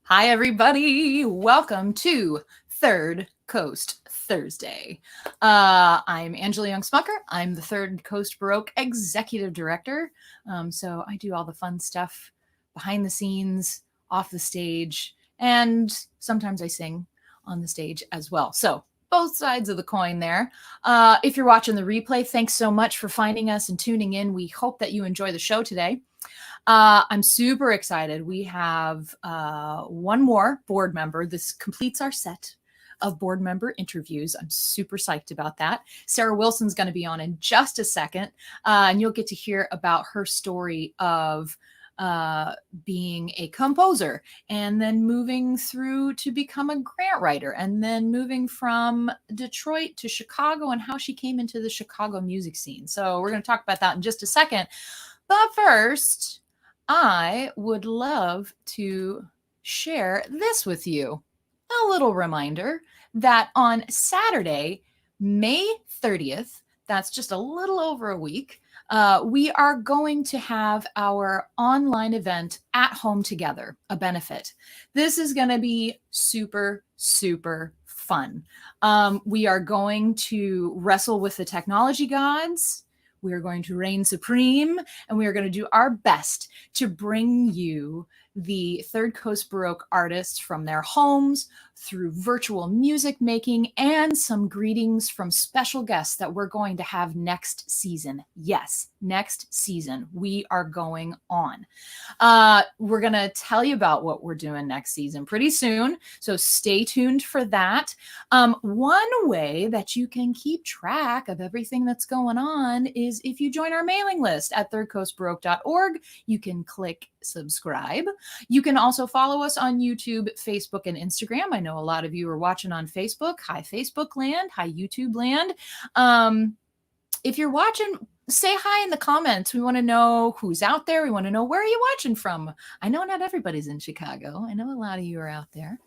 Hi, everybody. Welcome to Third Coast Thursday. I'm Angela Young Smucker. I'm the Third Coast Baroque Executive Director. So I do all the fun stuff behind the scenes, off the stage, and sometimes I sing on the stage as well. So both sides of the coin there. If you're watching the replay, thanks so much for finding us and tuning in. We hope that you enjoy the show today. I'm super excited. We have one more board member. This completes our set of board member interviews. I'm super psyched about that. Sarah Wilson's going to be on in just a second, and you'll get to hear about her story of being a composer and then moving through to become a grant writer and then moving from Detroit to Chicago and how she came into the Chicago music scene. So we're going to talk about that in just a second. But first, I would love to share this with you. A little reminder that on Saturday, May 30th, that's just a little over a week, we are going to have our online event At Home Together, a benefit. This is going to be super, super fun. We are going to wrestle with the technology gods. We are going to reign supreme, and we are going to do our best to bring you the Third Coast Baroque artists from their homes through virtual music making and some greetings from special guests that we're going to have next season. Yes, next season we are going on. We're going to tell you about what we're doing next season pretty soon, so stay tuned for that. One way that you can keep track of everything that's going on is if you join our mailing list at thirdcoastbaroque.org. You can click subscribe. You can also follow us on YouTube, Facebook, and Instagram. I know a lot of you are watching on Facebook. Hi, Facebook land. Hi, YouTube land. If you're watching, say hi in the comments. We want to know who's out there. We want to know where are you watching from. I know not everybody's in Chicago. I know a lot of you are out there.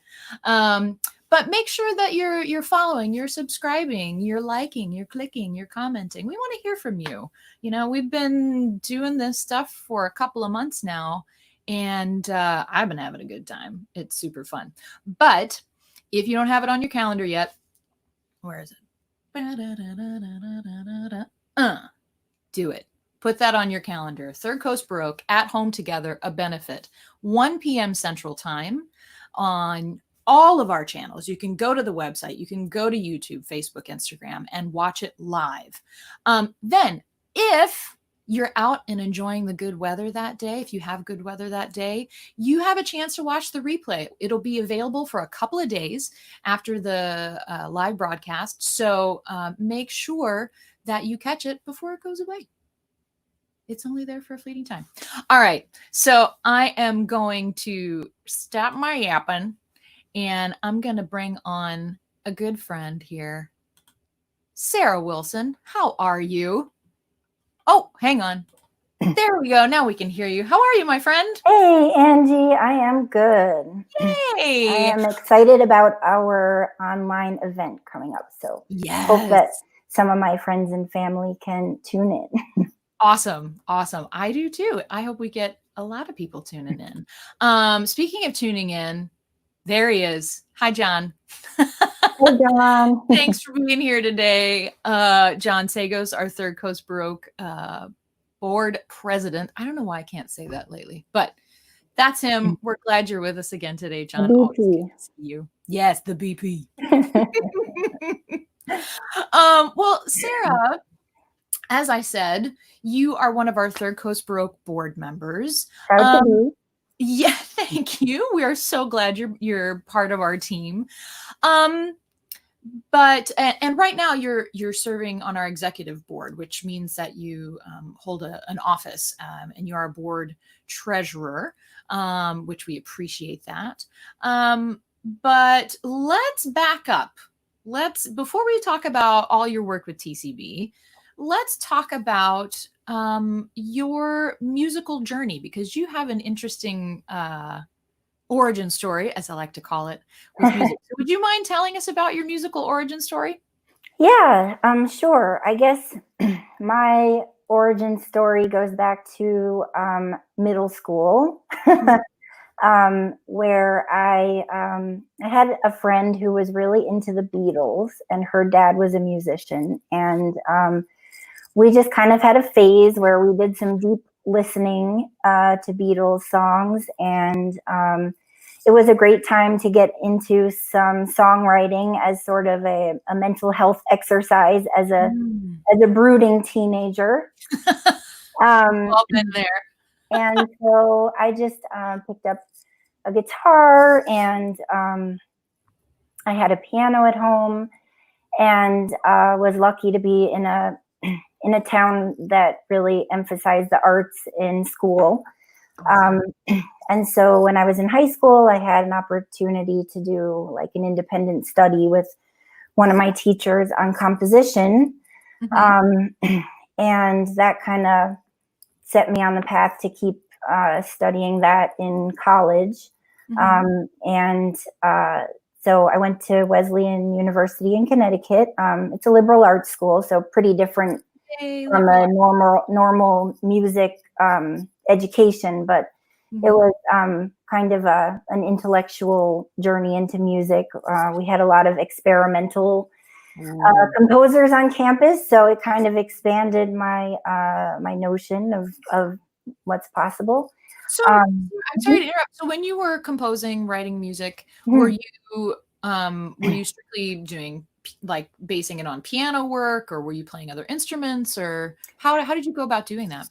But make sure that you're following, you're subscribing, you're liking, you're clicking, you're commenting. We want to hear from you. You know, we've been doing this stuff for a couple of months now, and I've been having a good time. It's super fun. But if you don't have it on your calendar yet, where is it? Do it. Put that on your calendar. Third Coast Baroque, At Home Together, a benefit. 1 p.m. Central Time on all of our channels. You can go to the website. You can go to YouTube, Facebook, Instagram, and watch it live. Then, if you're out and enjoying the good weather that day, if you have good weather that day, you have a chance to watch the replay. It'll be available for a couple of days after the live broadcast. So make sure that you catch it before it goes away. It's only there for a fleeting time. All right. So I am going to stop my yapping, and I'm going to bring on a good friend here. Sarah Wilson, how are you? Oh, hang on. There we go. Now we can hear you. How are you, my friend? Hey, Angie, I am good. Yay! I am excited about our online event coming up. So yes. Hope that some of my friends and family can tune in. Awesome. Awesome. I do too. I hope we get a lot of people tuning in. Speaking of tuning in, there he is. Hi, John. Hey, John. Thanks for being here today. John Sagos, our Third Coast Baroque board president. I don't know why I can't say that lately, but that's him. We're glad you're with us again today, John. The BP. See you. Yes, the BP. Well, Sarah, as I said, you are one of our Third Coast Baroque board members. Proud to be. Yeah, thank you. We are so glad you're part of our team. But right now you're serving on our executive board, which means that you hold an office, and you're our board treasurer, which we appreciate that. But let's back up. Before we talk about all your work with TCB, let's talk about your musical journey, because you have an interesting origin story, as I like to call it, with music. So would you mind telling us about your musical origin story? Yeah, sure. I guess my origin story goes back to middle school. where I had a friend who was really into the Beatles, and her dad was a musician. And we just kind of had a phase where we did some deep listening to Beatles songs. And it was a great time to get into some songwriting as sort of a mental health exercise as a brooding teenager. All been there. And so I just picked up a guitar, and I had a piano at home, and was lucky to be in a town that really emphasized the arts in school. And so when I was in high school, I had an opportunity to do like an independent study with one of my teachers on composition. And that kind of set me on the path to keep studying that in college. So I went to Wesleyan University in Connecticut. It's a liberal arts school, so pretty different from a normal music education, but it was kind of an intellectual journey into music. We had a lot of experimental composers on campus, so it kind of expanded my my notion of what's possible. So I'm sorry to interrupt. So when you were composing, writing music, were you strictly doing like basing it on piano work, or were you playing other instruments, or how did you go about doing that?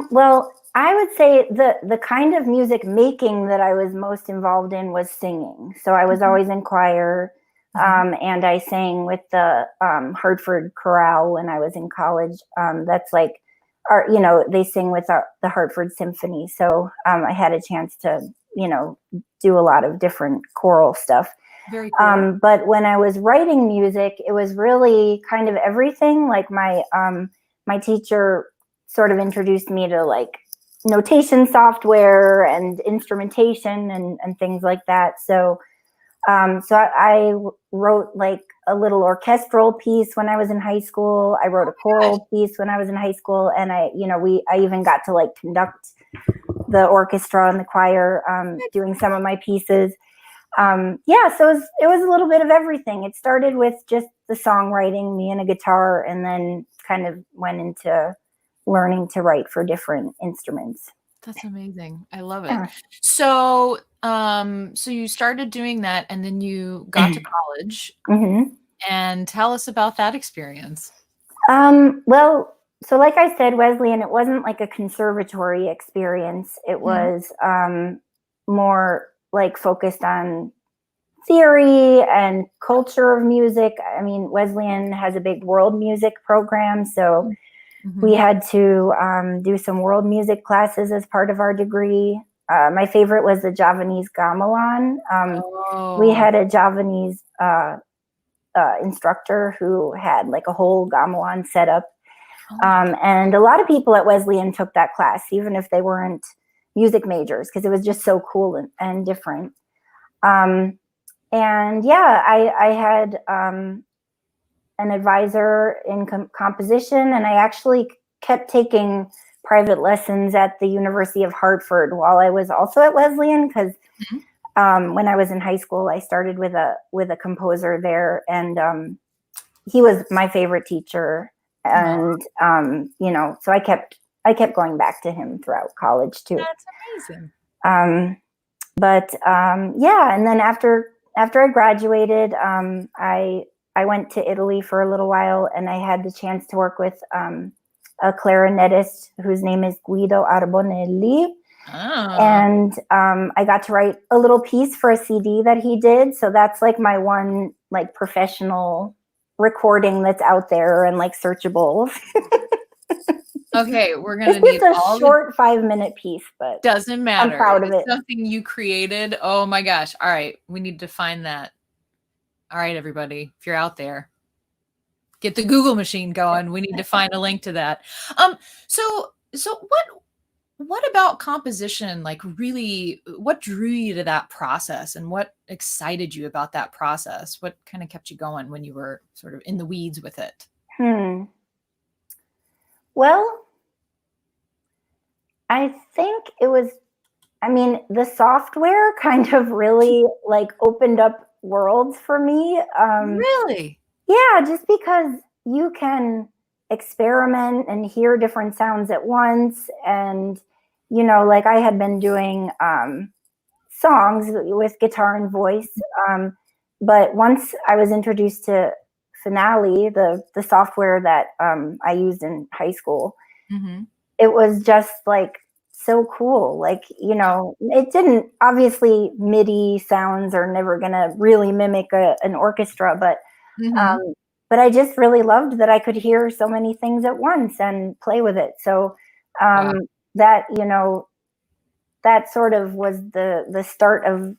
Well, I would say the kind of music making that I was most involved in was singing. So I was always in choir, and I sang with the Hartford Chorale when I was in college. That's like, they sing with the Hartford Symphony. So I had a chance to, do a lot of different choral stuff. Very cool. But when I was writing music, it was really kind of everything. Like my teacher sort of introduced me to like notation software and instrumentation and things like that. So I wrote like a little orchestral piece when I was in high school. I wrote a choral piece when I was in high school, and I even got to like conduct the orchestra and the choir doing some of my pieces. So it was a little bit of everything. It started with just the songwriting, me and a guitar, and then kind of went into learning to write for different instruments. That's amazing. I love it. So, so you started doing that, and then you got to college. And tell us about that experience. Well, so like I said, Wesleyan, it wasn't like a conservatory experience. It was more like focused on theory and culture of music. I mean, Wesleyan has a big world music program, so we had to do some world music classes as part of our degree. My favorite was the Javanese gamelan. We had a Javanese instructor who had like a whole gamelan set up. And a lot of people at Wesleyan took that class, even if they weren't music majors, because it was just so cool and different. I had an advisor in composition, and I actually kept taking private lessons at the University of Hartford while I was also at Wesleyan, because when I was in high school, I started with a composer there, and he was my favorite teacher. And so I kept going back to him throughout college too. That's amazing. And then after I graduated, I went to Italy for a little while, and I had the chance to work with a clarinetist whose name is Guido Arbonelli. And I got to write a little piece for a CD that he did. So that's like my one like professional recording that's out there and like searchable. Okay, we're gonna need a short 5-minute piece, but doesn't matter. I'm proud of it. Something you created. Oh my gosh! All right, we need to find that. All right, everybody, if you're out there, get the Google machine going. We need to find a link to that. So what about composition? Like, really, what drew you to that process, and what excited you about that process? What kind of kept you going when you were sort of in the weeds with it? Well, I think it was I mean, the software kind of really like opened up worlds for me. Really? Yeah, just because you can experiment and hear different sounds at once. And, like I had been doing songs with guitar and voice. But once I was introduced to Finale, the software that I used in high school, Mm-hmm. it was just like so cool. Like, it didn't, obviously MIDI sounds are never going to really mimic an orchestra, Mm-hmm. um, but I just really loved that I could hear so many things at once and play with it. So Wow. that, that sort of was the start of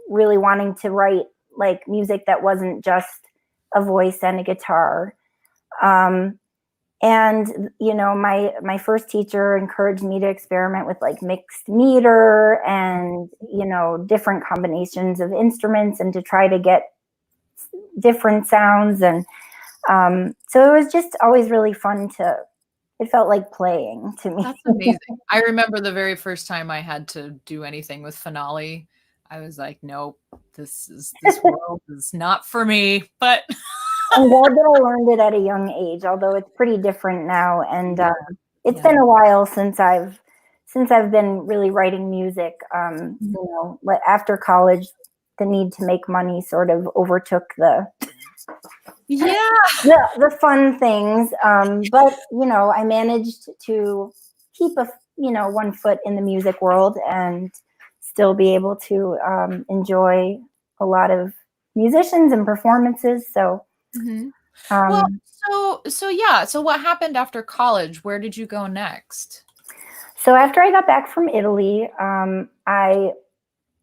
really wanting to write like music that wasn't just a voice and a guitar. Um, and my first teacher encouraged me to experiment with like mixed meter and different combinations of instruments and to try to get different sounds. And so it was just always really fun it felt like playing to me. That's amazing. I remember the very first time I had to do anything with Finale. I was like, nope, this world is not for me. But I'm glad that I learned it at a young age, although it's pretty different now. And yeah, it's been a while since I've been really writing music. After college, the need to make money sort of overtook yeah. the fun things. But I managed to keep one foot in the music world and still be able to enjoy a lot of musicians and performances. So. Mhm. Well, Um, so yeah. So what happened after college? Where did you go next? so after I got back from Italy, I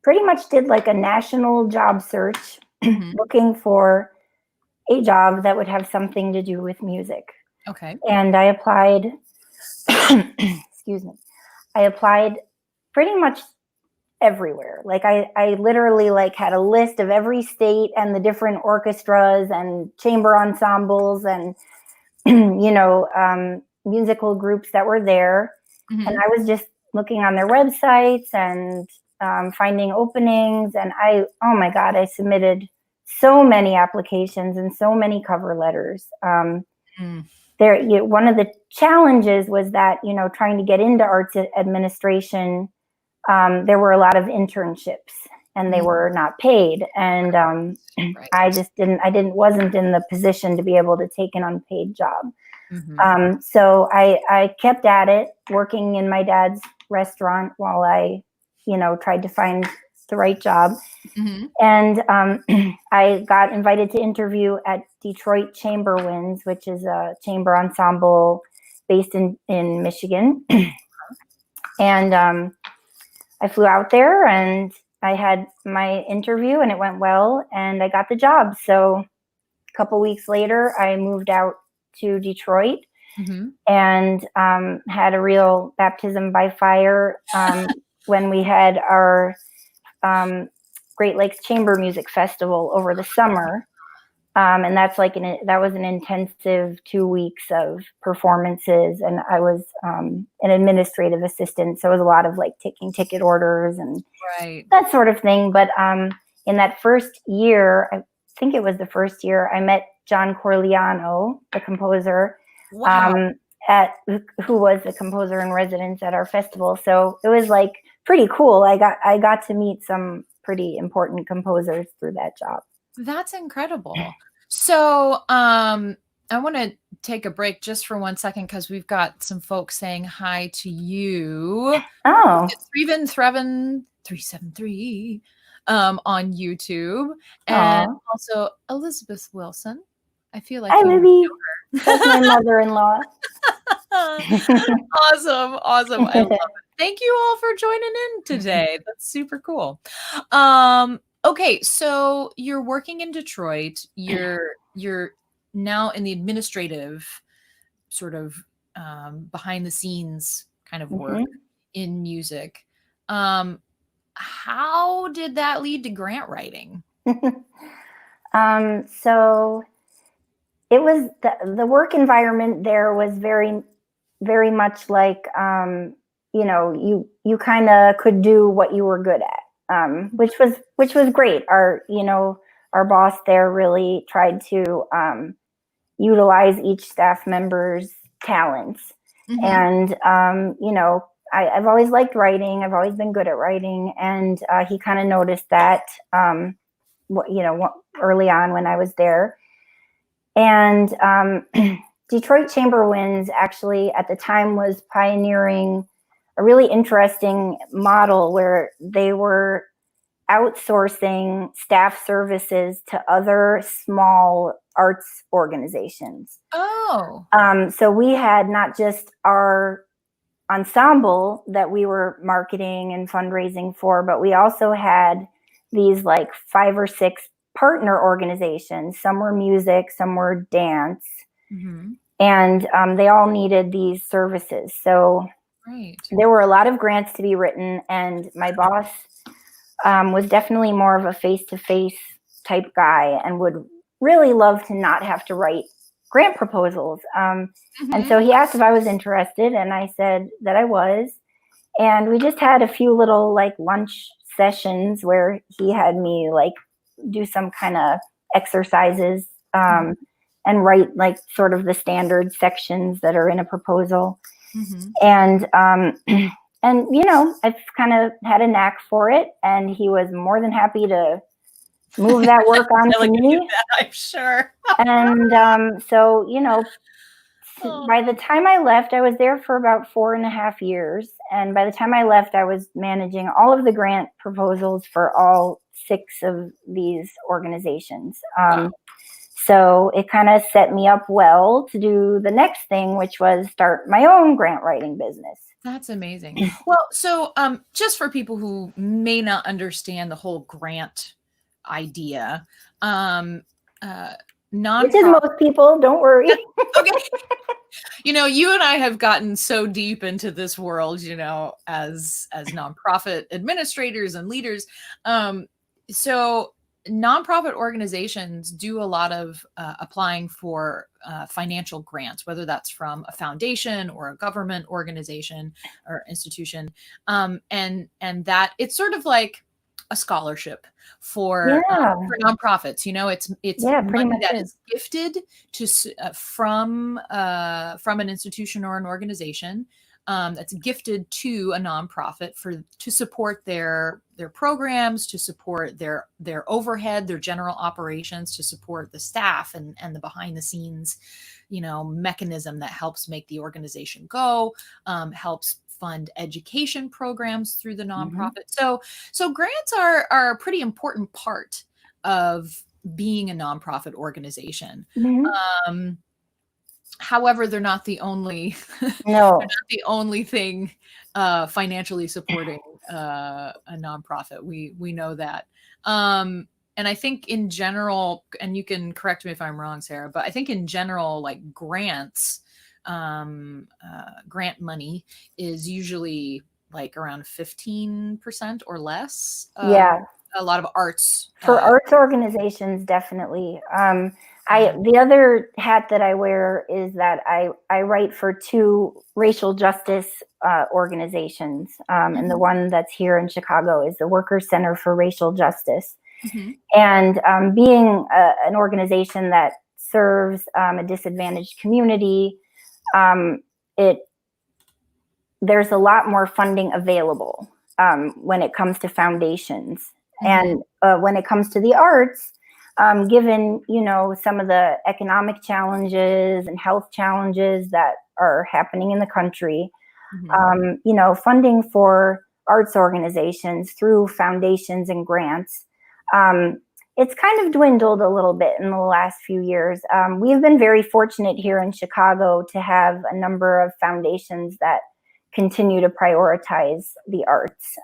pretty much did like a national job search Mhm. looking for a job that would have something to do with music. Okay. And I applied, excuse me, I applied pretty much everywhere. Like I literally like had a list of every state and the different orchestras and chamber ensembles and, musical groups that were there. And Mhm. I was just looking on their websites and finding openings. And oh my God, I submitted so many applications and so many cover letters. Mm. One of the challenges was that, trying to get into arts administration, there were a lot of internships and they Mm. were not paid. And Right. I wasn't in the position to be able to take an unpaid job. Mhm. So I kept at it, working in my dad's restaurant while I, tried to find the right job. Mhm. And I got invited to interview at Detroit Chamber Winds, which is a chamber ensemble based in Michigan. And I flew out there and I had my interview and it went well and I got the job. So a couple weeks later, I moved out to Detroit Mhm. and had a real baptism by fire when we had our Great Lakes Chamber Music Festival over the summer. And that's that was an intensive 2 weeks of performances. And I was an administrative assistant. So it was a lot of like taking ticket orders and Right. that sort of thing. But in that first year, I think it was the first year, I met John Corigliano, the composer, Wow. who was the composer in residence at our festival. So it was like pretty cool. I got to meet some pretty important composers through that job. That's incredible. So, I want to take a break just for 1 second because we've got some folks saying hi to you. Oh, Threven Threven 373 on YouTube, and oh, also Elizabeth Wilson. I feel like hi, you Libby. know That's my mother-in-law. her. Awesome, awesome. I love it. Thank you all for joining in today. That's super cool. Okay, so you're working in Detroit. You're now in the administrative sort of behind the scenes kind of work Mhm. in music. Um, how did that lead to grant writing? So it was the work environment there was very, very much like you kind of could do what you were good at, which was great. Our boss there really tried to utilize each staff member's talents. Mm-hmm. And, I've always liked writing. I've always been good at writing. And he kind of noticed that, early on when I was there. And Detroit Chamber Winds actually at the time was pioneering a really interesting model where they were outsourcing staff services to other small arts organizations. Oh. So we had not just our ensemble that we were marketing and fundraising for, but we also had these like 5 or 6 partner organizations. Some were music, some were dance, mm-hmm. and they all needed these services. So there were a lot of grants to be written, and my boss was definitely more of a face-to-face type guy and would really love to not have to write grant proposals. Mm-hmm. And so he asked if I was interested, and I said that I was. And we just had a few little like lunch sessions where he had me like do some kind of exercises and write like sort of the standard sections that are in a proposal. Mm-hmm. And I've kind of had a knack for it, and he was more than happy to move that work on to me. I'm sure. And so by the time I left, I was there for about 4.5 years. And by the time I left, I was managing all of the grant proposals for all 6 of these organizations. Wow. So it kind of set me up well to do the next thing, which was start my own grant writing business. That's amazing. Well, so just for people who may not understand the whole grant idea, which is most people, don't worry. Okay. You and I have gotten so deep into this world, as nonprofit administrators and leaders. So nonprofit organizations do a lot of applying for financial grants, whether that's from a foundation or a government organization or institution. And that it's sort of like a scholarship for nonprofits. It's money that is gifted to from an institution or an organization that's gifted to a nonprofit to support their programs, to support their overhead, their general operations, to support the staff and the behind the scenes mechanism that helps make the organization go, helps fund education programs through the nonprofit. Mm-hmm. So grants are a pretty important part of being a nonprofit organization. Mm-hmm. However, they're not the only they're not the only thing financially supporting a nonprofit. We know that. And I think in general, and you can correct me if I'm wrong, Sarah, but I think in general, like grants, grant money is usually like around 15% or less. A lot of arts. For arts organizations, definitely. The other hat that I wear is that I write for 2 racial justice organizations. And the one that's here in Chicago is the Workers Center for Racial Justice. Mm-hmm. And being an organization that serves a disadvantaged community, there's a lot more funding available when it comes to foundations. Mm-hmm. And when it comes to the arts, given, some of the economic challenges and health challenges that are happening in the country, mm-hmm. Funding for arts organizations through foundations and grants, it's kind of dwindled a little bit in the last few years. We've been very fortunate here in Chicago to have a number of foundations that continue to prioritize the arts.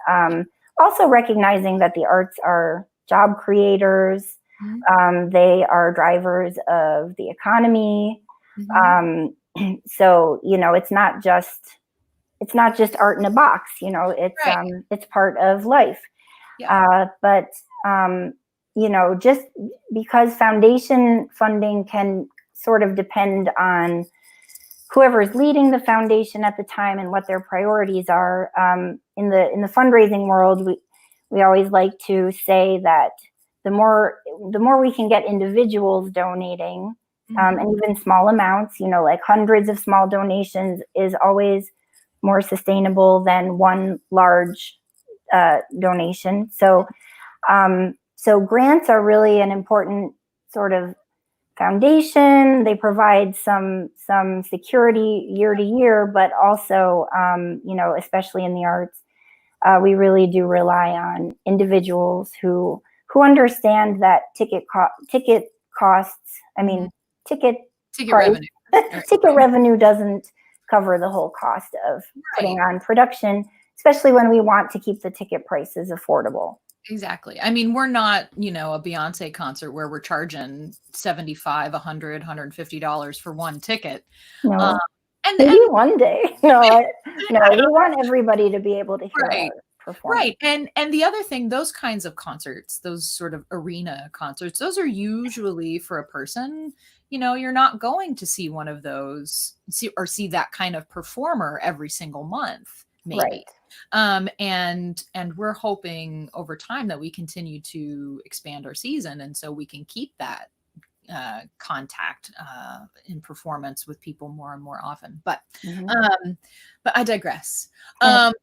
Also recognizing that the arts are job creators, mm-hmm. They are drivers of the economy. Mm-hmm. So, it's not just art in a box, it's part of life. Yeah. But just because foundation funding can sort of depend on whoever's leading the foundation at the time and what their priorities are. In the fundraising world, we always like to say that the more we can get individuals donating, and even small amounts, like hundreds of small donations, is always more sustainable than one large donation. So grants are really an important sort of foundation. They provide some security year to year, but also, especially in the arts, we really do rely on individuals who understand that ticket costs. I mean, ticket revenue. Ticket revenue doesn't cover the whole cost of putting on production, especially when we want to keep the ticket prices affordable. Exactly. I mean, we're not, a Beyonce concert where we're charging $75, $100, $150 for one ticket. No. Maybe one day. No, we want everybody to be able to hear our performance. Right. And the other thing, those kinds of concerts, those sort of arena concerts, those are usually for a person. You're not going to see one of those see that kind of performer every single month, maybe. Right. And we're hoping over time that we continue to expand our season, and so we can keep that contact in performance with people more and more often. But I digress. I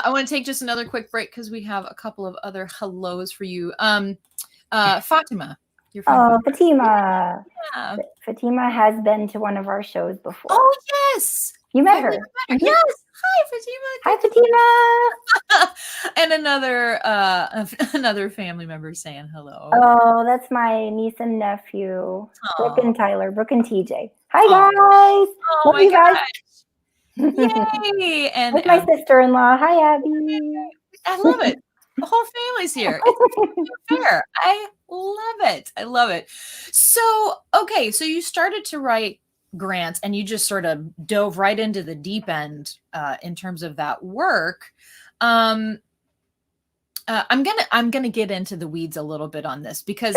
want to take just another quick break because we have a couple of other hellos for you. Fatima. Fatima. Yeah. Fatima has been to one of our shows before. Oh, yes. You met her. Yes. Hi, Fatima. And another family member saying hello. Oh, that's my niece and nephew, Brooke and Tyler, Brooke and TJ. Hi, guys. Oh, my gosh. Yay. And with my sister-in-law. Hi, Abby. I love it. The whole family's here. It's fair. I love it. So, okay. So you started to write grants and you just sort of dove right into the deep end in terms of that work. I'm gonna get into the weeds a little bit on this because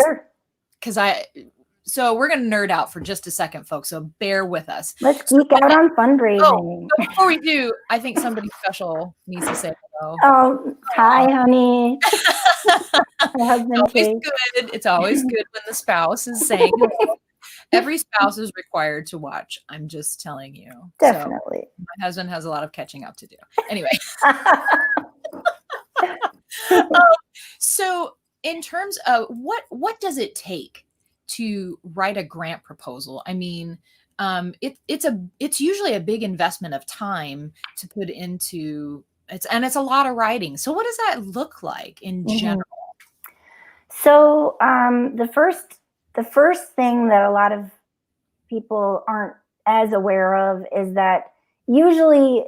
so we're gonna nerd out for just a second, folks. So bear with us. Let's geek out on fundraising. But before we do, I think somebody special needs to say hello. Oh, hi, honey. My husband. It's always good when the spouse is saying hello. Every spouse is required to watch. I'm just telling you. Definitely. So my husband has a lot of catching up to do. Anyway. So in terms of what does it take to write a grant proposal? I mean, it's usually a big investment of time to put into it's a lot of writing. So what does that look like in general? So the first thing that a lot of people aren't as aware of is that usually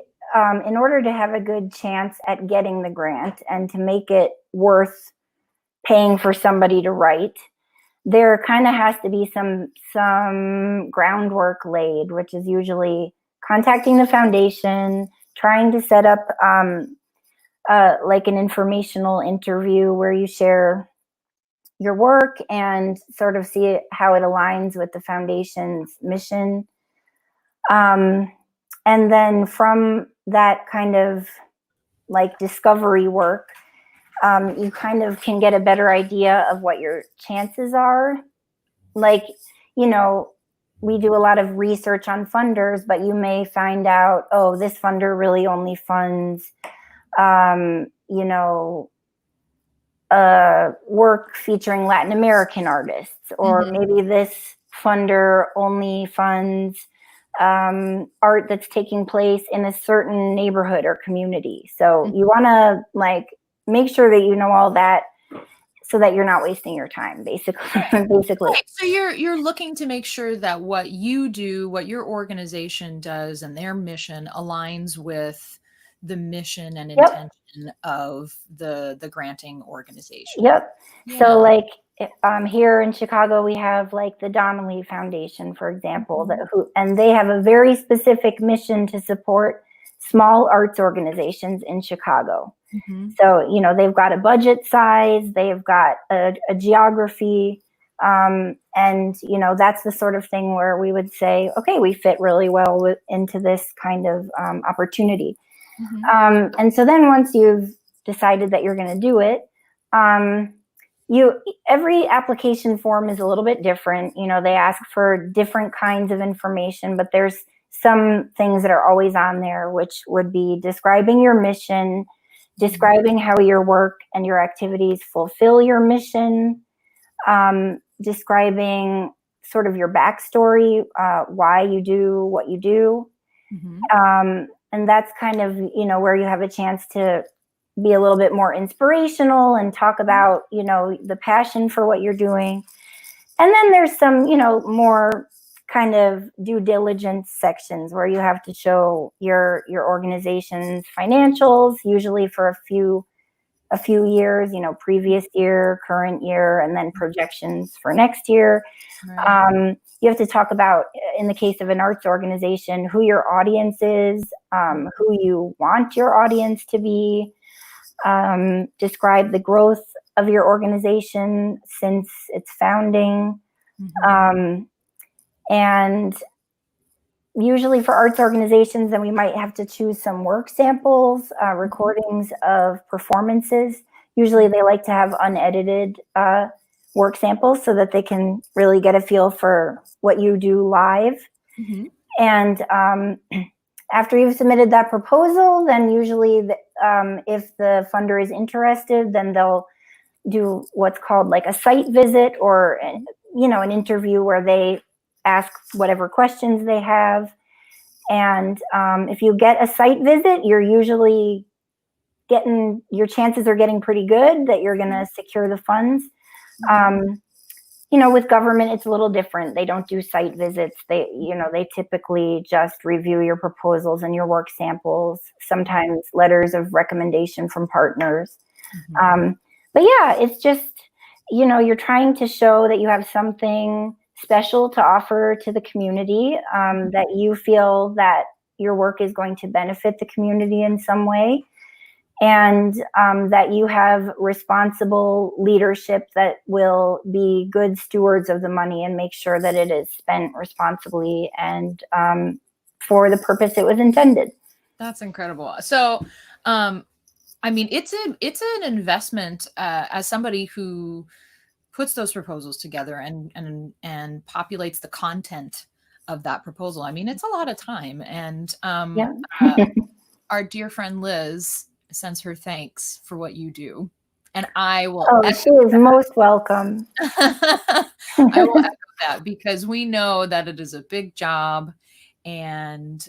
in order to have a good chance at getting the grant and to make it worth paying for somebody to write, there kind of has to be some groundwork laid, which is usually contacting the foundation, trying to set up like an informational interview where you share your work and sort of see how it aligns with the foundation's mission. And then from that kind of like discovery work, you kind of can get a better idea of what your chances are. Like, we do a lot of research on funders, but you may find out, oh, this funder really only funds, work featuring Latin American artists, or maybe this funder only funds art that's taking place in a certain neighborhood or community. So you want to make sure that you know all that so that you're not wasting your time, basically. Right. So you're looking to make sure that what you do, what your organization does and their mission aligns with the mission and intention of the granting organization. Yeah. So here in Chicago, we have the Donnelly Foundation, for example, and they have a very specific mission to support small arts organizations in Chicago. So, they've got a budget size, they've got a geography, And, that's the sort of thing where we would say, okay, we fit really well into this kind of opportunity. And so then once you've decided that you're going to do it, every application form is a little bit different. They ask for different kinds of information, but there's some things that are always on there, which would be describing your mission, describing how your work and your activities fulfill your mission, describing sort of your backstory, why you do what you do. And that's kind of, where you have a chance to be a little bit more inspirational and talk about, the passion for what you're doing. And then there's some, more kind of due diligence sections where you have to show your organization's financials, usually for a few years, previous year, current year, and then projections for next year. Right. You have to talk about, in the case of an arts organization, who your audience is, who you want your audience to be, describe the growth of your organization since its founding. And usually for arts organizations, then we might have to choose some work samples, recordings of performances. Usually they like to have unedited work samples so that they can really get a feel for what you do live. And after you've submitted that proposal, then usually if the funder is interested, then they'll do what's called like a site visit, or an interview where they ask whatever questions they have. And if you get a site visit, you're usually your chances are getting pretty good that you're going to secure the funds. With government, it's a little different. They don't do site visits. They typically just review your proposals and your work samples, sometimes letters of recommendation from partners. But yeah, it's just, you're trying to show that you have something special to offer to the community, that you feel that your work is going to benefit the community in some way, and that you have responsible leadership that will be good stewards of the money and make sure that it is spent responsibly and for the purpose it was intended. That's incredible. So, it's an investment as somebody who puts those proposals together and populates the content of that proposal. It's a lot of time. And our dear friend Liz sends her thanks for what you do. And I will. Oh, she is most welcome. I will echo that, because we know that it is a big job, and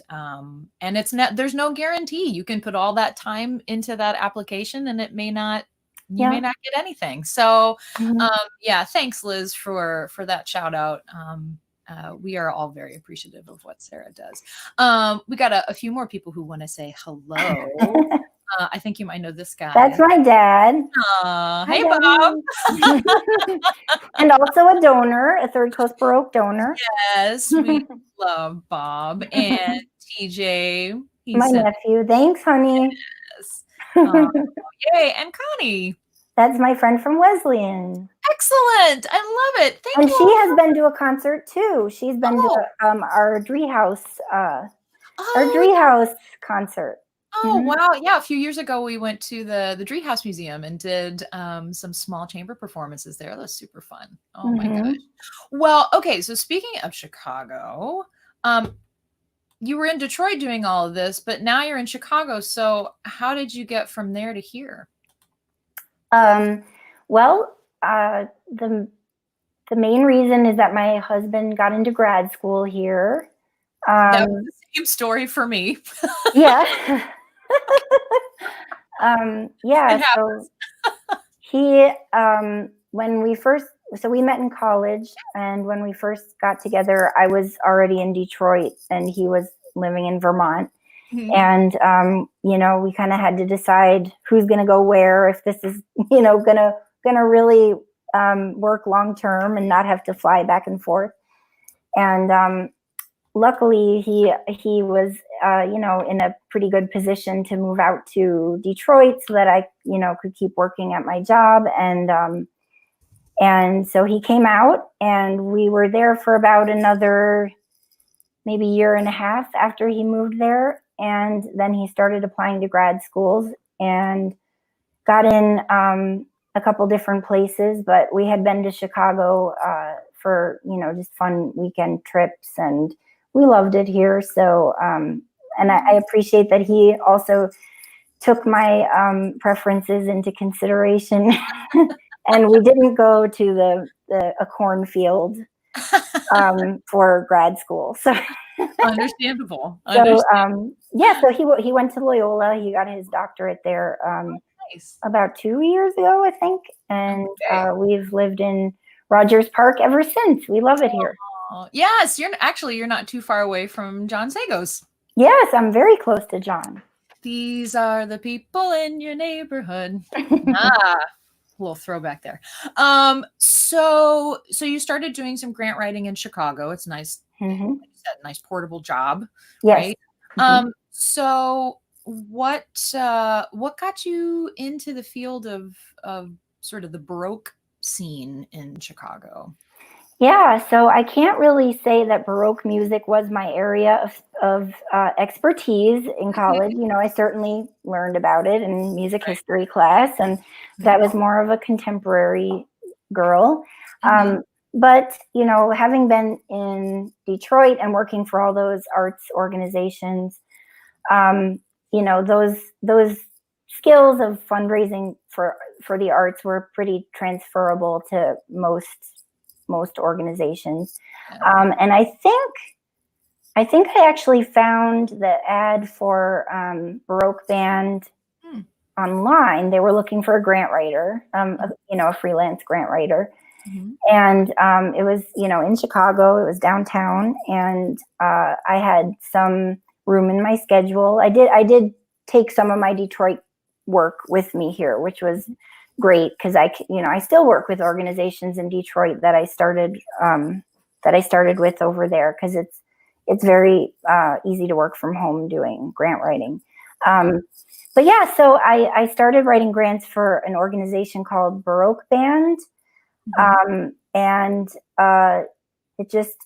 it's not. There's no guarantee. You can put all that time into that application, and it may not. You may not get anything. So, thanks, Liz, for that shout out. We are all very appreciative of what Sarah does. We got a few more people who want to say hello. I think you might know this guy. That's my dad. Hey, Bob. And also a donor, a Third Coast Baroque donor. Yes, we love Bob. And TJ. My nephew. Thanks, honey. Yes. Yay. And Connie. That's my friend from Wesleyan. Excellent. I love it. Thank you. And she has been to a concert too. She's been to our Treehouse concert. Oh, wow. Yeah. A few years ago, we went to the Treehouse Museum and did some small chamber performances there. That was super fun. Oh, my gosh. Well, okay. So speaking of Chicago, you were in Detroit doing all of this, but now you're in Chicago. So how did you get from there to here? Well, the main reason is that my husband got into grad school here. That was the same story for me. Yeah. So he, we met in college, and when we first got together, I was already in Detroit and he was living in Vermont. And, we kind of had to decide who's going to go where, if this is, gonna really work long term and not have to fly back and forth. And luckily he was, in a pretty good position to move out to Detroit so that I, could keep working at my job. And And so he came out, and we were there for about another maybe year and a half after he moved there. And then he started applying to grad schools and got in a couple different places. But we had been to Chicago for, just fun weekend trips, and we loved it here. So, and I appreciate that he also took my preferences into consideration. And we didn't go to a cornfield for grad school. So Understandable. so yeah, so he went to Loyola. He got his doctorate there Nice. about 2 years ago, I think, and Okay. we've lived in Rogers Park ever since. We love it here. Yes, you're not too far away from John Sagos. Yes, I'm very close to John. These are the people in your neighborhood. Ah, little throwback there. So you started doing some grant writing in Chicago. It's nice, like you said, nice portable job, Yes. right? So what got you into the field of sort of the Baroque scene in Chicago? Yeah, so I can't really say that Baroque music was my area of expertise in college. I certainly learned about it in music history class, and that was more of a contemporary girl. But, having been in Detroit and working for all those arts organizations, those skills of fundraising for the arts were pretty transferable to most organizations. And I think I actually found the ad for Baroque Band online. They were looking for a grant writer, a freelance grant writer. And it was, in Chicago. It was downtown, and I had some room in my schedule. I did take some of my Detroit work with me here, which was great, because I still work with organizations in Detroit that I started with over there, because it's very easy to work from home doing grant writing. But yeah, so I started writing grants for an organization called Baroque Band, and it just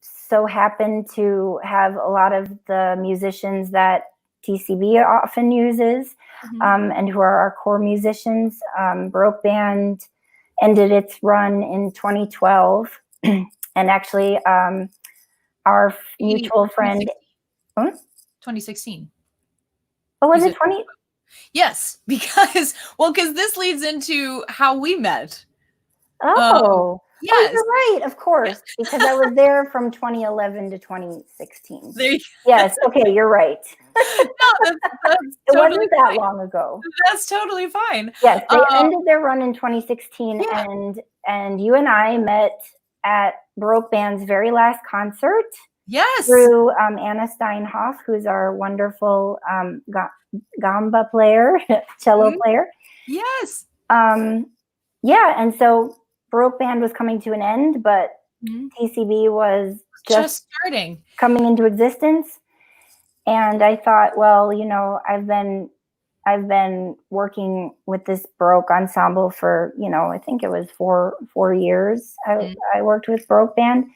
so happened to have a lot of the musicians that TCB often uses, and who are our core musicians. Baroque Band ended its run in 2012, and actually our mutual friend... 2016. Oh, was it 20? Yes, because this leads into how we met. Oh, yes. You're right, of course, because I was there from 2011 to 2016. There yes, okay, you're right. No, that's it wasn't that long ago. That's totally fine. Yes, they ended their run in 2016, and you and I met at Baroque Band's very last concert. Yes. Through Anna Steinhoff, who's our wonderful gamba player, cello player. Yes. Yeah, and so Baroque Band was coming to an end, but TCB was just starting, coming into existence. And I thought, well, I've been working with this Baroque ensemble for, I think it was four years. I worked with Baroque Band.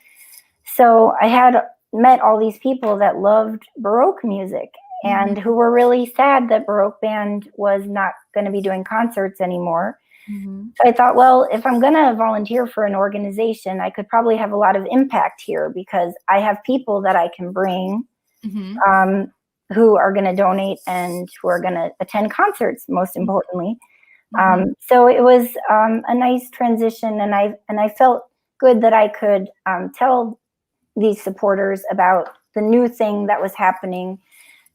So I had met all these people that loved Baroque music, and who were really sad that Baroque Band was not going to be doing concerts anymore. So I thought, well, if I'm going to volunteer for an organization, I could probably have a lot of impact here, because I have people that I can bring who are going to donate and who are going to attend concerts, most importantly. So it was a nice transition, and I felt good that I could tell these supporters about the new thing that was happening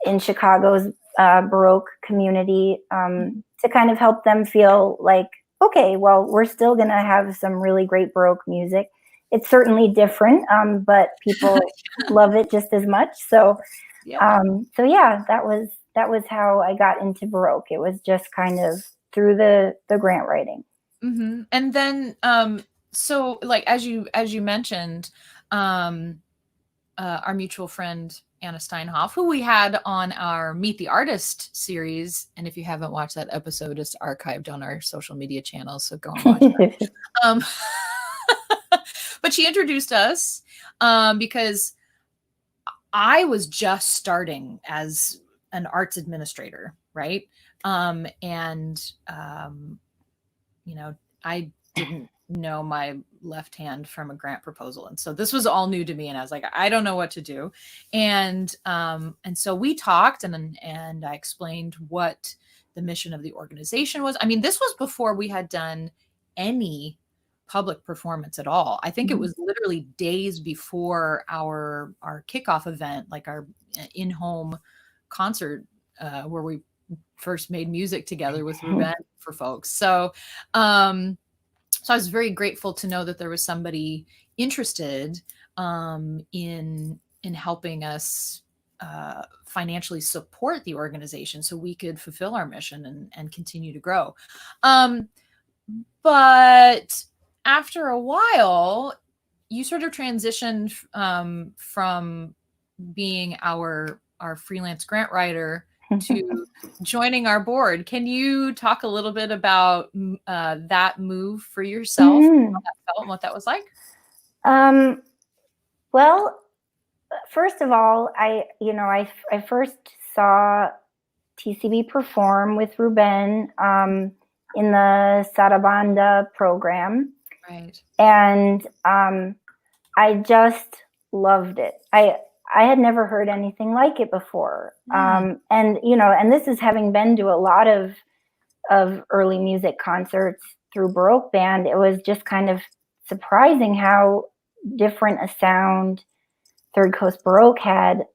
in Chicago's Baroque community, to kind of help them feel like, okay, well, we're still going to have some really great Baroque music. It's certainly different, but people love it just as much. So, so yeah, that was how I got into Baroque. It was just kind of through the grant writing. And then, so like as you mentioned, our mutual friend Anna Steinhoff, who we had on our Meet the Artist series. And if you haven't watched that episode, it's archived on our social media channels, so go and watch that. But she introduced us because I was just starting as an arts administrator, right? I didn't know my left hand from a grant proposal. And so this was all new to me. And I was like, I don't know what to do. And so we talked and I explained what the mission of the organization was. I mean, this was before we had done any public performance at all. I think it was literally days before our kickoff event, like our in-home concert where we first made music together with Ruben for folks. So I was very grateful to know that there was somebody interested in helping us financially support the organization so we could fulfill our mission and continue to grow. But after a while, you sort of transitioned from being our freelance grant writer to joining our board. Can you talk a little bit about that move for yourself, how that felt and what that was like? Well, first of all, I first saw TCB perform with Ruben in the Sarabanda program. Right. And I just loved it. I had never heard anything like it before. And this is having been to a lot of early music concerts through Baroque Band. It was just kind of surprising how different a sound Third Coast Baroque had.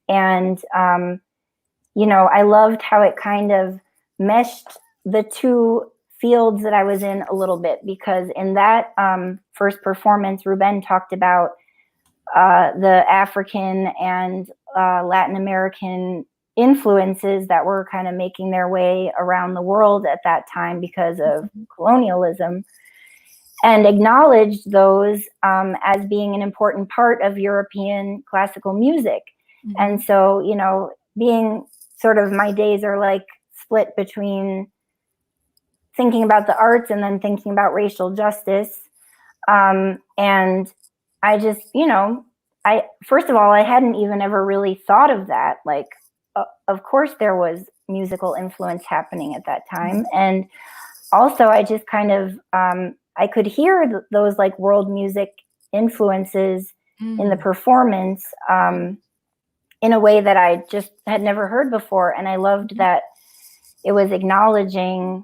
And, I loved how it kind of meshed the two fields that I was in a little bit, because in that first performance, Ruben talked about the African and Latin American influences that were kind of making their way around the world at that time because of colonialism, and acknowledged those as being an important part of European classical music. And so, being sort of, my days are like split between thinking about the arts and then thinking about racial justice. And I just, first of all, I hadn't even ever really thought of that. Like, of course there was musical influence happening at that time. And also I just kind of, I could hear those like world music influences in the performance in a way that I just had never heard before. And I loved that it was acknowledging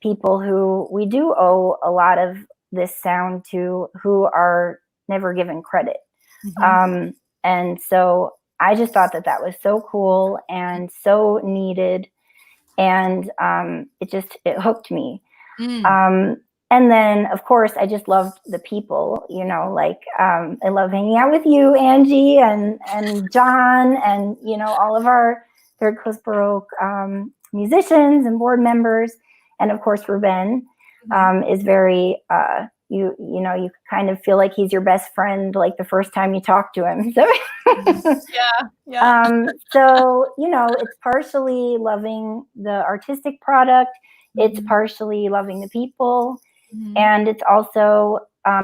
people who we do owe a lot of this sound to, who are never given credit. And so I just thought that was so cool and so needed. And it hooked me. And then, of course, I just loved the people, I love hanging out with you, Angie, and John, and, all of our Third Coast Baroque musicians and board members. And of course, Ruben is very, you kind of feel like he's your best friend, like the first time you talk to him. So, so, it's partially loving the artistic product. It's partially loving the people. And it's also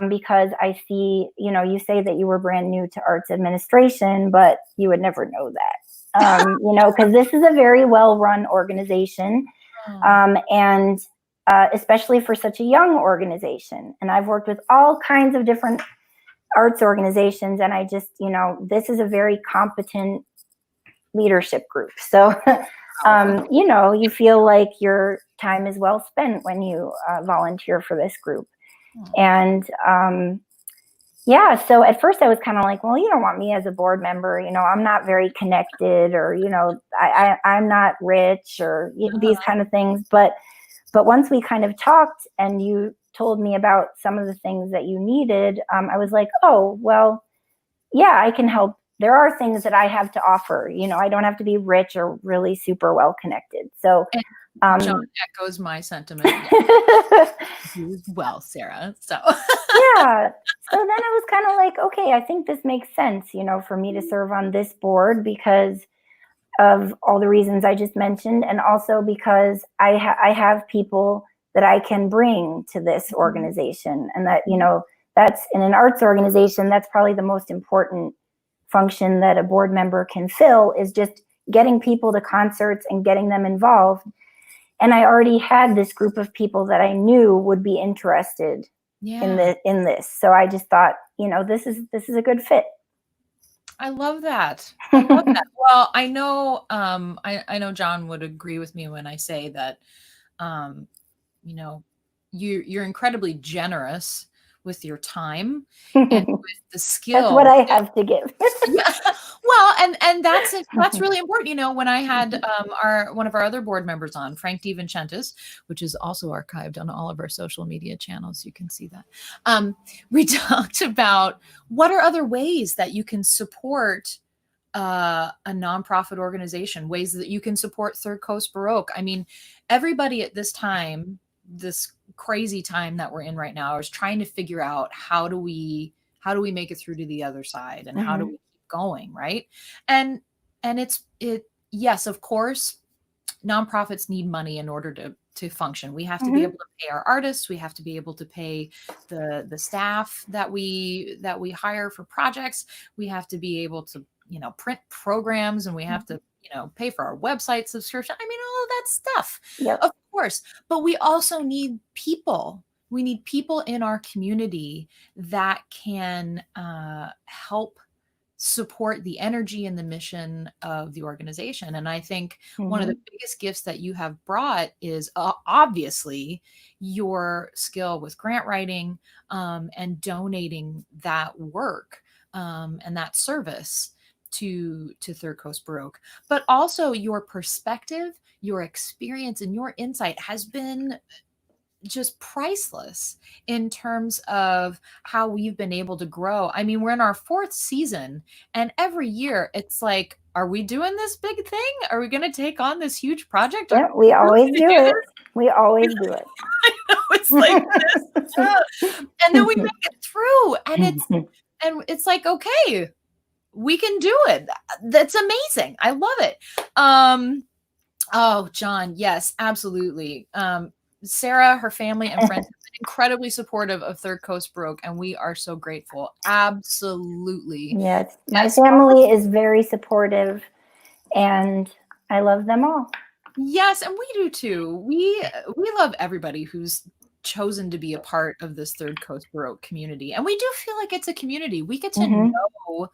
because I see, you say that you were brand new to arts administration, but you would never know that, because this is a very well-run organization. And especially for such a young organization. And I've worked with all kinds of different arts organizations, and I just, this is a very competent leadership group. So, you feel like your time is well spent when you volunteer for this group. And so at first I was kind of like, well, you don't want me as a board member, I'm not very connected, or, I'm not rich, or these kind of things. But once we kind of talked and you told me about some of the things that you needed, I was like, oh, well, yeah, I can help. There are things that I have to offer. I don't have to be rich or really super well connected. So John echoes my sentiment as well, Sarah. So yeah. So then I was kind of like, okay, I think this makes sense, for me to serve on this board because of all the reasons I just mentioned, and also because I have people that I can bring to this organization, and that that's in an arts organization, that's probably the most important function that a board member can fill, is just getting people to concerts and getting them involved. And I already had this group of people that I knew would be interested in this. So I just thought, this is a good fit. I love that. I love that. Well, I know I know John would agree with me when I say that you're incredibly generous with your time and with the skill. That's what I have to give. Yeah. Well, and that's really important. When I had one of our other board members on, Frank DiVincentis, which is also archived on all of our social media channels, you can see that. We talked about what are other ways that you can support a nonprofit organization, ways that you can support Third Coast Baroque. I mean, everybody at this time, this crazy time that we're in right now, is trying to figure out how do we make it through to the other side, and how do we keep going, right? And yes, of course, nonprofits need money in order to function. We have to be able to pay our artists. We have to be able to pay the staff that we hire for projects. We have to be able to print programs, and we have to pay for our website subscription. I mean, all of that stuff, of course. But we also need people. We need people in our community that can help support the energy and the mission of the organization. And I think one of the biggest gifts that you have brought is obviously your skill with grant writing, and donating that work and that service to Third Coast Baroque. But also your perspective, your experience, and your insight has been just priceless in terms of how we've been able to grow. I mean, we're in our 4th season, and every year it's like, are we doing this big thing? Are we going to take on this huge project? Yeah, we always do it. We always do it. I know, it's like this. And then we make it through, and it's like, okay, we can do it. That's amazing. I love it. Oh, John, yes, absolutely. Sarah, her family, and friends have been incredibly supportive of Third Coast Baroque, and we are so grateful. Absolutely. Yes, my family is very supportive, and I love them all. Yes, and we do too. We love everybody who's chosen to be a part of this Third Coast Baroque community, and we do feel like it's a community. We get to know.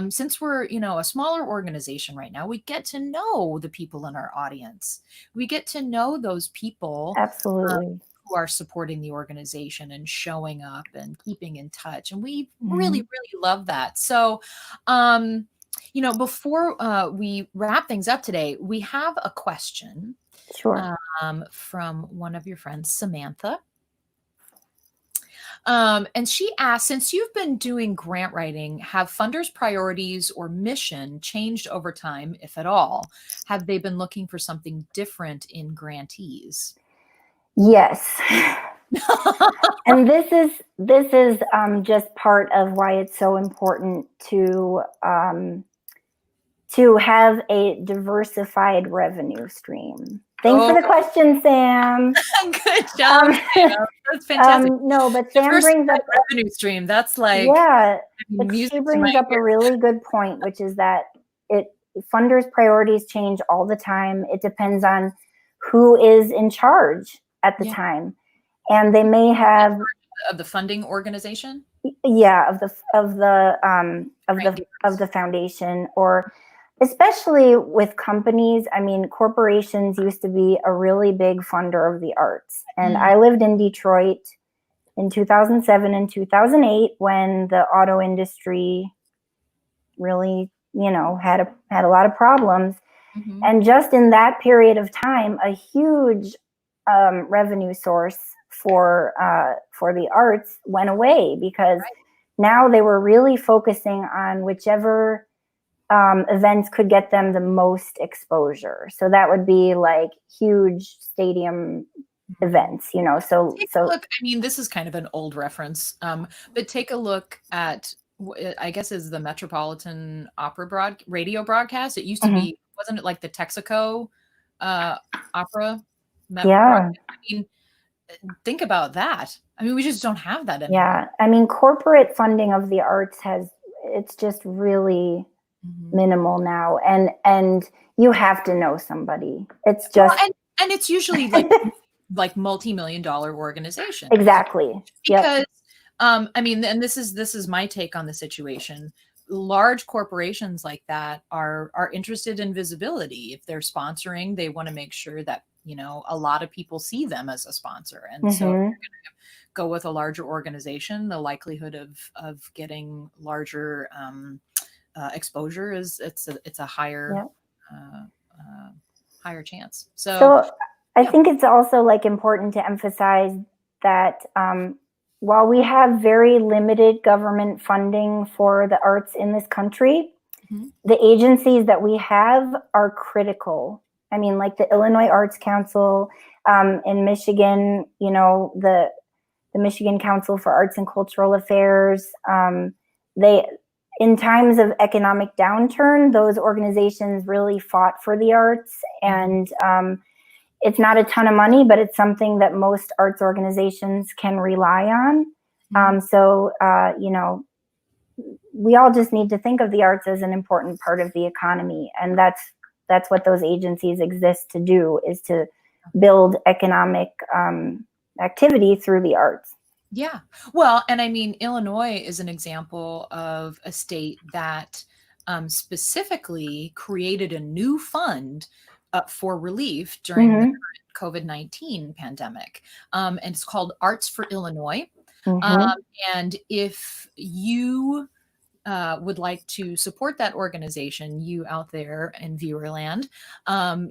Since we're, a smaller organization right now, we get to know the people in our audience. We get to know those people absolutely who are supporting the organization and showing up and keeping in touch. And we really, really love that. So, before we wrap things up today, we have a question from one of your friends, Samantha. And she asked, since you've been doing grant writing, have funders' priorities or mission changed over time, if at all? Have they been looking for something different in grantees? Yes. And this is just part of why it's so important to have a diversified revenue stream. Thanks for the question, Sam. Good job. That's fantastic. No, but Sam brings up revenue stream. That's like, but she brings up a really good point, which is that funders' priorities change all the time. It depends on who is in charge at the time, and they may have of the funding organization. Yeah, of the foundation, or especially with companies. I mean, corporations used to be a really big funder of the arts. And I lived in Detroit in 2007 and 2008 when the auto industry really, had a lot of problems. And just in that period of time, a huge revenue source for the arts went away, because now they were really focusing on whichever events could get them the most exposure. So that would be like huge stadium events, you know. So take a look. I mean, this is kind of an old reference, but take a look at, I guess, is the Metropolitan Opera radio broadcast. It used to be, wasn't it like the Texaco opera? Yeah. I mean, think about that. I mean, we just don't have that anymore. Yeah. I mean, corporate funding of the arts it's just really minimal now. And you have to know somebody. It's just. Well, and it's usually like multi-million dollar organizations. Exactly. Because, I mean, and this is my take on the situation. Large corporations like that are interested in visibility. If they're sponsoring, they want to make sure that, you know, a lot of people see them as a sponsor. And so if you're going to go with a larger organization, the likelihood of getting larger exposure is it's a higher higher chance. So I think it's also like important to emphasize that while we have very limited government funding for the arts in this country, the agencies that we have are critical. I mean, like the Illinois Arts Council in Michigan, you know, the Michigan Council for Arts and Cultural Affairs, in times of economic downturn, those organizations really fought for the arts. And it's not a ton of money, but it's something that most arts organizations can rely on. So, you know, we all just need to think of the arts as an important part of the economy. And that's what those agencies exist to do, is to build economic activity through the arts. Yeah. Well, and I mean, Illinois is an example of a state that specifically created a new fund for relief during the COVID-19 pandemic. And it's called Arts for Illinois. And if you would like to support that organization, you out there in viewerland,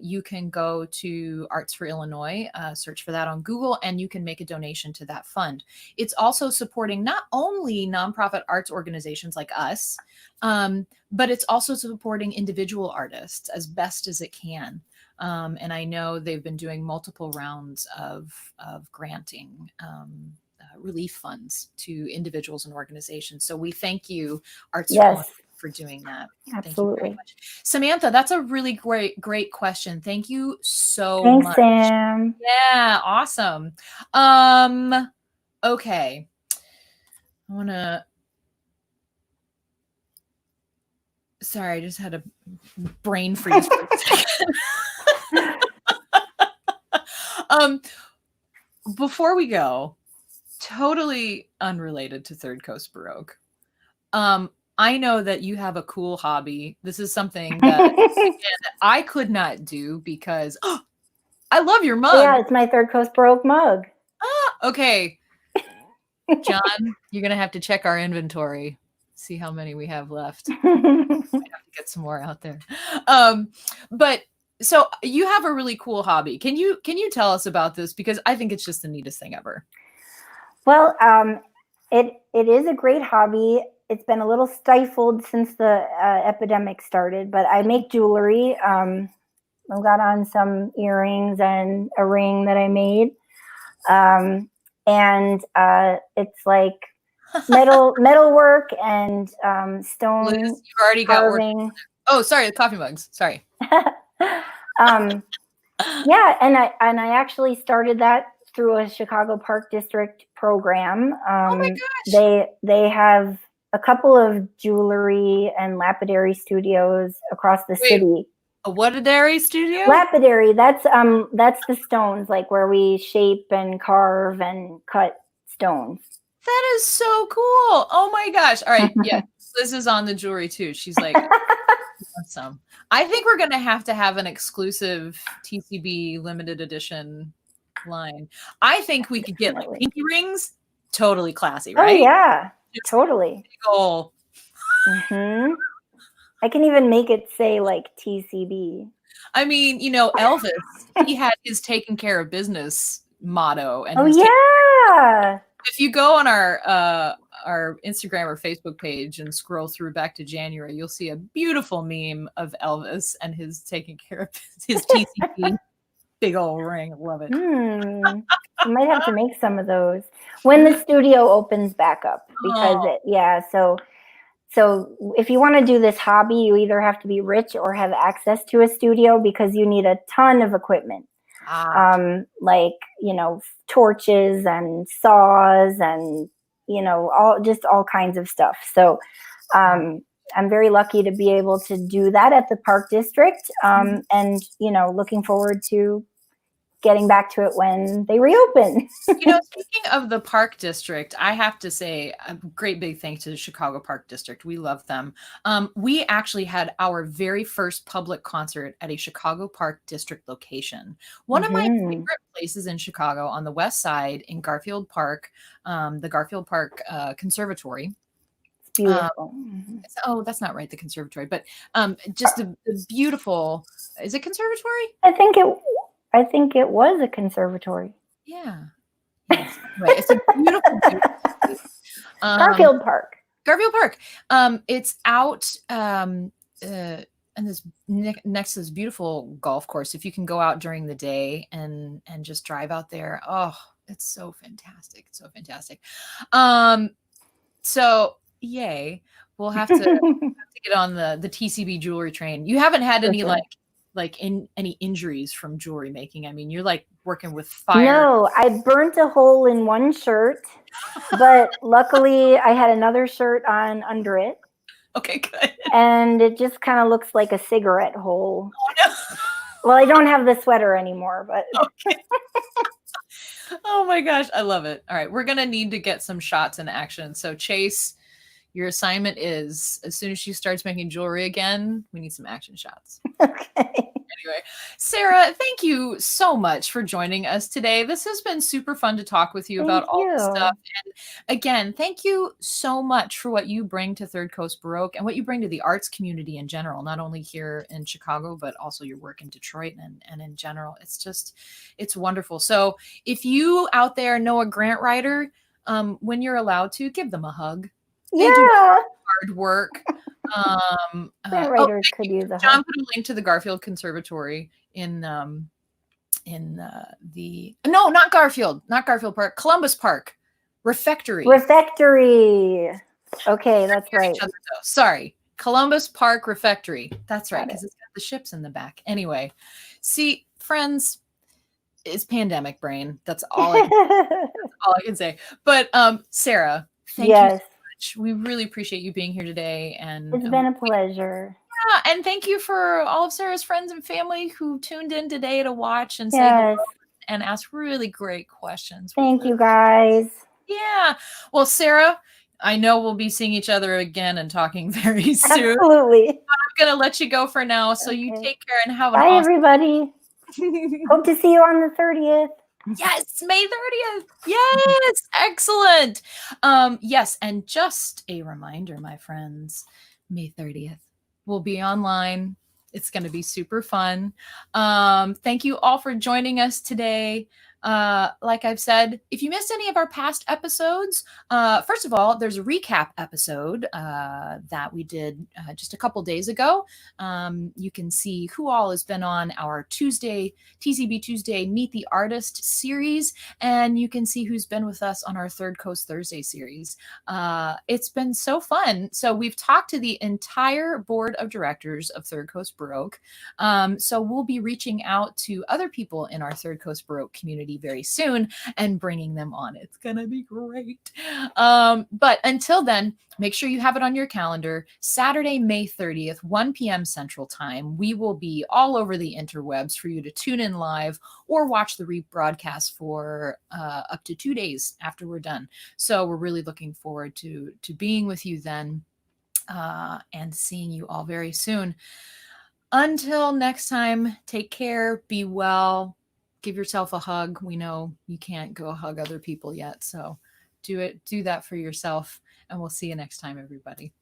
you can go to Arts for Illinois, search for that on Google, and you can make a donation to that fund. It's also supporting not only nonprofit arts organizations like us, but it's also supporting individual artists as best as it can. And I know they've been doing multiple rounds of granting relief funds to individuals and organizations. So we thank you, Arts for doing that. Absolutely. Thank you very much. Samantha, that's a really great question. Thank you so much. Thanks, Sam. Yeah, awesome. Okay. I want to, sorry, I just had a brain freeze for a second. Before we go, totally unrelated to Third Coast Baroque. I know that you have a cool hobby. This is something that I could not do because I love your mug. Yeah, it's my Third Coast Baroque mug. Okay. John, you're going to have to check our inventory, see how many we have left. I have to get some more out there. But so you have a really cool hobby. Can you tell us about this? Because I think it's just the neatest thing ever. Well, it is a great hobby. It's been a little stifled since the epidemic started, but I make jewelry. I've got on some earrings and a ring that I made. And it's like metal work and stone. Liz, you've already carving. Got work. Oh, sorry, the coffee mugs. Sorry. Yeah, and I actually started that through a Chicago Park District program. Oh my gosh. They have a couple of jewelry and lapidary studios across the city. A what-a-dairy studio? Lapidary, that's the stones, like where we shape and carve and cut stones. That is so cool. Oh my gosh. All right. Yeah. Liz is on the jewelry too. She's like, awesome. I think we're going to have an exclusive TCB limited edition line. I think we could get like pinky rings. Totally classy, right? Oh yeah, just totally. Goal. I can even make it say like TCB. I mean, you know, Elvis, he had his taking care of business motto. And yeah. If you go on our our Instagram or Facebook page and scroll through back to January, you'll see a beautiful meme of Elvis and his taking care of his TCP big old ring. Love it. I might have to make some of those when the studio opens back up, because so if you want to do this hobby, you either have to be rich or have access to a studio, because you need a ton of equipment. Like, torches and saws and, all kinds of stuff. So I'm very lucky to be able to do that at the Park District. And, looking forward to getting back to it when they reopen. Speaking of the Park District, I have to say a great big thanks to the Chicago Park District. We love them. We actually had our very first public concert at a Chicago Park District location. One of my favorite places in Chicago, on the west side in Garfield Park, the Garfield Park Conservatory. It's beautiful. Oh, that's not right, the conservatory, but just a beautiful, is it conservatory? I think it was a conservatory. Yeah. Yes. Right. It's a beautiful Garfield Park. Garfield Park. It's out and this next to this beautiful golf course. If you can go out during the day and just drive out there, oh, it's so fantastic. It's so fantastic. So yay. We'll have to get on the TCB jewelry train. You haven't had any any injuries from jewelry making? I mean, you're like working with fire. No, I burnt a hole in one shirt, but luckily I had another shirt on under it. Okay, good. And it just kind of looks like a cigarette hole. Oh, no. Well, I don't have the sweater anymore, but. Okay. Oh my gosh, I love it. All right, we're going to need to get some shots in action. So Chase, your assignment is, as soon as she starts making jewelry again, we need some action shots. Okay. Anyway, Sarah, thank you so much for joining us today. This has been super fun to talk with you about all this stuff. And again, thank you so much for what you bring to Third Coast Baroque and what you bring to the arts community in general, not only here in Chicago, but also your work in Detroit and in general. It's wonderful. So if you out there know a grant writer, when you're allowed to, give them a hug. Yeah. Hard work. Grant writers could use a hug. John put a link to the Garfield Conservatory in not Garfield Park, Columbus Park Refectory. Okay, that's right. Sorry, Columbus Park Refectory. That's right, because it's got the ships in the back. Anyway, see, friends, it's pandemic brain. That's all I can say. But Sarah, thank you so much. We really appreciate you being here today. And it's been a pleasure. Yeah, and thank you for all of Sarah's friends and family who tuned in today to watch and say hello and ask really great questions. Thank you, guys. Yeah. Well, Sarah, I know we'll be seeing each other again and talking very soon. Absolutely. But I'm going to let you go for now. So you take care and have an Bye, awesome everybody. Hope to see you on the 30th. Yes, May 30th. Yes, excellent. Yes, and just a reminder, my friends, May 30th. We'll be online. It's going to be super fun. Thank you all for joining us today. Like I've said, if you missed any of our past episodes, first of all, there's a recap episode that we did just a couple days ago. You can see who all has been on our TCB Tuesday Meet the Artist series, and you can see who's been with us on our Third Coast Thursday series. It's been so fun. So we've talked to the entire board of directors of Third Coast Baroque. So we'll be reaching out to other people in our Third Coast Baroque community very soon and bringing them on. It's gonna be great. But until then, make sure you have it on your calendar. Saturday, May 30th, 1 p.m. Central Time. We will be all over the interwebs for you to tune in live or watch the rebroadcast for up to 2 days after we're done. So we're really looking forward to being with you then and seeing you all very soon. Until next time, take care, be well. Give yourself a hug. We know you can't go hug other people yet. So do that for yourself. And we'll see you next time, everybody.